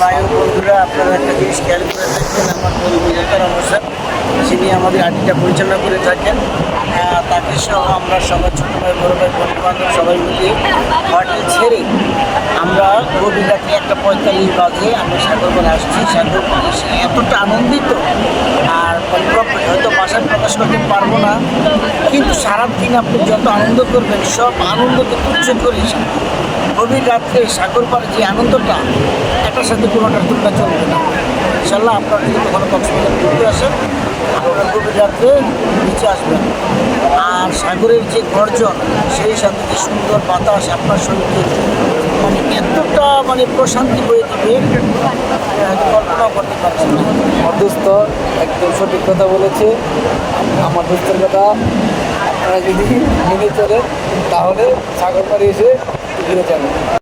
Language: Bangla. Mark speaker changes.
Speaker 1: ভাই ও বন্ধুরা, আপনারা একটা জিনিস খেয়াল করে থাকবেন, আমার বন্ধু মুজাফফর হোসেন, যিনি আমাদের আটিটা পরিচালনা করে থাকেন, তাকে সহ আমরা সবাই ছোটো ভাই বড়ো ভাই বন্ধু বান্ধব সবাই মিলিয়ে হোটেল ছেড়ে আমরা গভীর রাতে 1:45 বাজে আমরা সাগরপাড়ে আসছি। সাগরপাড়ে এসে এতটা আনন্দিত, আর হয়তো বাসায় প্রকাশ করতে পারবো না, কিন্তু সারাদিন আপনি যত আনন্দ করবেন সব আনন্দকে তুচ্ছ করে গভীর রাত্রে সাগরপাড়ে যে আনন্দটা একটার সাথে কোনোটার তুলনা চলবে না। ইনশাল্লাহ আপনারা যদি কখনো কক্সবাজার ঘুরতে আসেন, আপনারা গভীর রাত্রে নিচে আসবেন, আর সাগরের যে গর্জন, সেই সাথে যে সুন্দর বাতাস আপনার শরীরকে মানে এতটা মানে প্রশান্তি বয়ে দেবে, কল্পনা করতে পারছেন না।
Speaker 2: আমার দোস্ত একদম সঠিক কথা বলেছে। আমার দোস্তের কথা আপনারা যদি মেনে চলেন তাহলে সাগরপাড়ে এসে ঘুরে যাবেন।